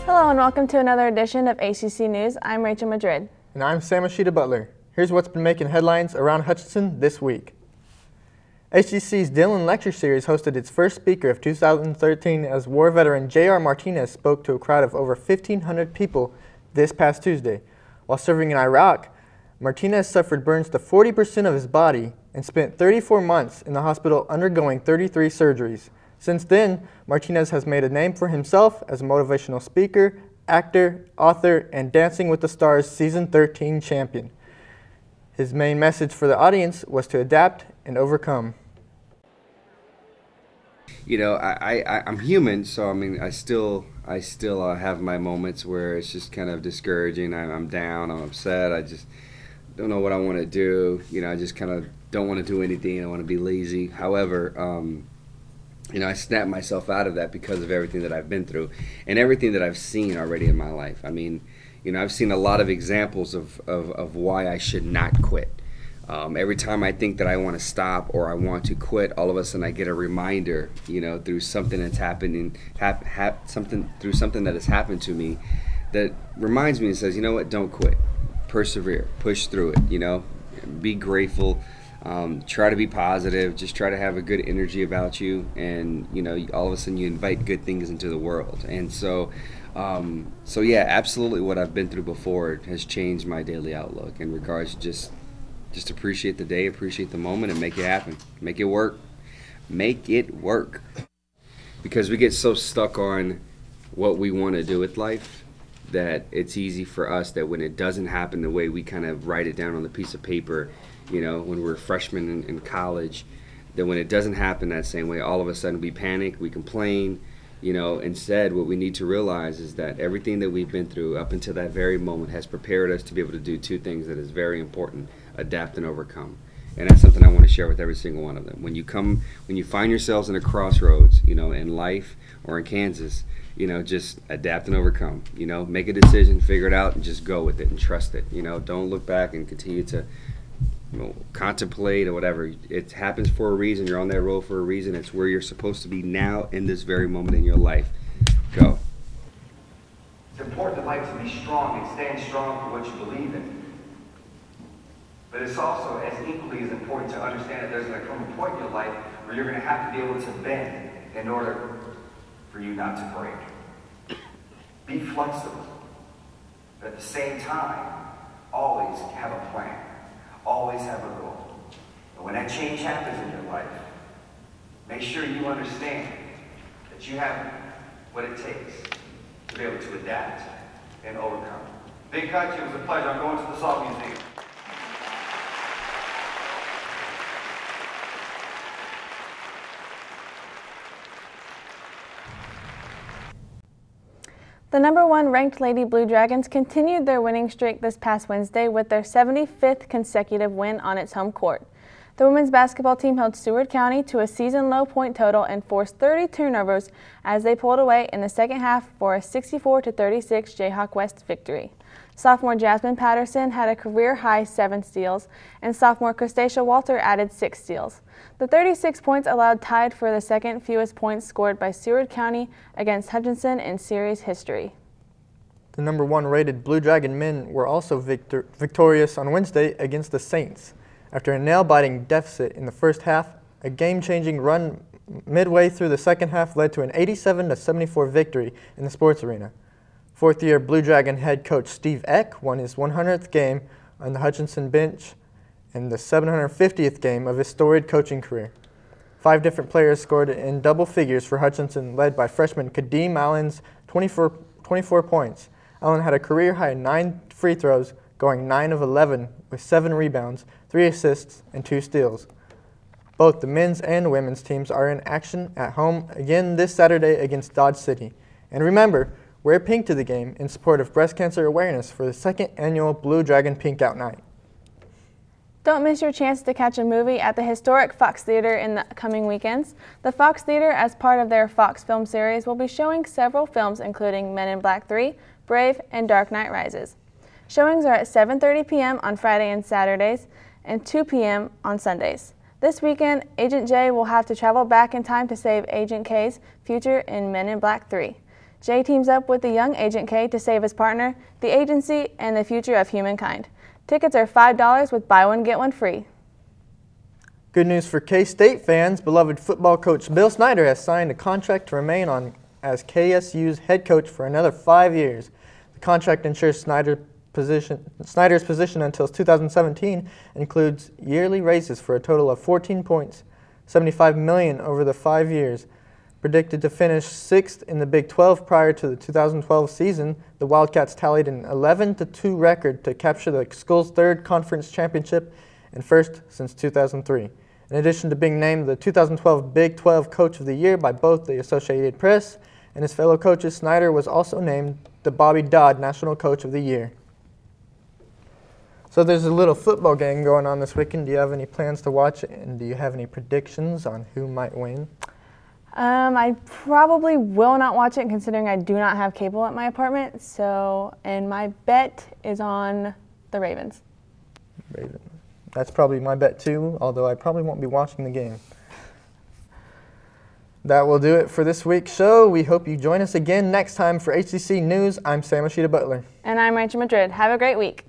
Hello and welcome to another edition of HCC News. I'm Rachel Madrid. And I'm Sam Ashita Butler. Here's what's been making headlines around Hutchinson this week. HCC's Dylan Lecture Series hosted its first speaker of 2013 as war veteran J.R. Martinez spoke to a crowd of over 1,500 people this past Tuesday. While serving in Iraq, Martinez suffered burns to 40% of his body and spent 34 months in the hospital undergoing 33 surgeries. Since then, Martinez has made a name for himself as a motivational speaker, actor, author, and Dancing with the Stars Season 13 champion. His main message for the audience was to adapt and overcome. You know, I'm human, so I mean, I still have my moments where it's just kind of discouraging. I'm down, I'm upset, I just don't know what I want to do. You know, I just kind of don't want to do anything. I want to be lazy. However, you know, I snapped myself out of that because of everything that I've been through and everything that I've seen already in my life. I mean, you know, I've seen a lot of examples of why I should not quit. Every time I think that I want to stop or I want to quit, all of a sudden I get a reminder, you know, through something that's happening, through something that has happened to me that reminds me and says, you know what, don't quit. Persevere, push through it, you know, be grateful. Try to be positive, just try to have a good energy about you, and you know, all of a sudden you invite good things into the world. And so yeah, absolutely what I've been through before has changed my daily outlook in regards to just appreciate the day, appreciate the moment, and make it happen, make it work, because we get so stuck on what we want to do with life that it's easy for us that when it doesn't happen the way we kind of write it down on the piece of paper, you know, when we're freshmen in college, that when it doesn't happen that same way, all of a sudden we panic, we complain. You know, instead what we need to realize is that everything that we've been through up until that very moment has prepared us to be able to do two things that is very important: adapt and overcome. And that's something I want to share with every single one of them. When you find yourselves in a crossroads, you know, in life or in Kansas, you know, just adapt and overcome. You know, make a decision, figure it out, and just go with it and trust it. You know, don't look back and continue to, you know, contemplate or whatever. It happens for a reason. You're on that road for a reason. It's where you're supposed to be now in this very moment in your life. Go. It's important in life to be strong and stand strong for what you believe in. But it's also as equally as important to understand that there's going to come a point in your life where you're going to have to be able to bend in order for you not to break. Be flexible. But at the same time, always have a plan. Always have a goal. And when that change happens in your life, make sure you understand that you have what it takes to be able to adapt and overcome. Big Hutch, it was a pleasure. I'm going to the Salt Museum. The #1 ranked Lady Blue Dragons continued their winning streak this past Wednesday with their 75th consecutive win on its home court. The women's basketball team held Seward County to a season-low point total and forced 30 turnovers as they pulled away in the second half for a 64-36 Jayhawk West victory. Sophomore Jasmine Patterson had a career-high 7 steals, and sophomore Christacia Walter added 6 steals. The 36 points allowed tied for the second fewest points scored by Seward County against Hutchinson in series history. The #1 rated Blue Dragon men were also victorious on Wednesday against the Saints. After a nail-biting deficit in the first half, a game-changing run midway through the second half led to an 87-74 victory in the sports arena. Fourth-year Blue Dragon head coach Steve Eck won his 100th game on the Hutchinson bench and the 750th game of his storied coaching career. 5 different players scored in double figures for Hutchinson, led by freshman Kadeem Allen's 24 points. Allen had a career-high 9 free throws, going 9 of 11 with 7 rebounds, 3 assists, and 2 steals. Both the men's and women's teams are in action at home again this Saturday against Dodge City. And remember, wear pink to the game in support of breast cancer awareness for the 2nd annual Blue Dragon Pink Out Night. Don't miss your chance to catch a movie at the historic Fox Theater in the coming weekends. The Fox Theater, as part of their Fox film series, will be showing several films including Men in Black 3, Brave, and Dark Knight Rises. Showings are at 7:30 p.m. on Friday and Saturdays and 2 p.m. on Sundays. This weekend, Agent J will have to travel back in time to save Agent K's future in Men in Black 3. Jay teams up with the young Agent K to save his partner, the agency, and the future of humankind. Tickets are $5 with buy one, get one free. Good news for K-State fans. Beloved football coach Bill Snyder has signed a contract to remain on as KSU's head coach for another 5 years. The contract ensures Snyder's position until 2017 and includes yearly raises for a total of $14.75 million over the 5 years. Predicted to finish 6th in the Big 12 prior to the 2012 season, the Wildcats tallied an 11-2 record to capture the school's third conference championship and first since 2003. In addition to being named the 2012 Big 12 Coach of the Year by both the Associated Press and his fellow coaches, Snyder was also named the Bobby Dodd National Coach of the Year. So there's a little football game going on this weekend. Do you have any plans to watch it, and do you have any predictions on who might win? I probably will not watch it considering I do not have cable at my apartment. And my bet is on the Ravens. Ravens. That's probably my bet too, although I probably won't be watching the game. That will do it for this week's show. We hope you join us again next time for HCC News. I'm Sam Ashita Butler. And I'm Rachel Madrid. Have a great week.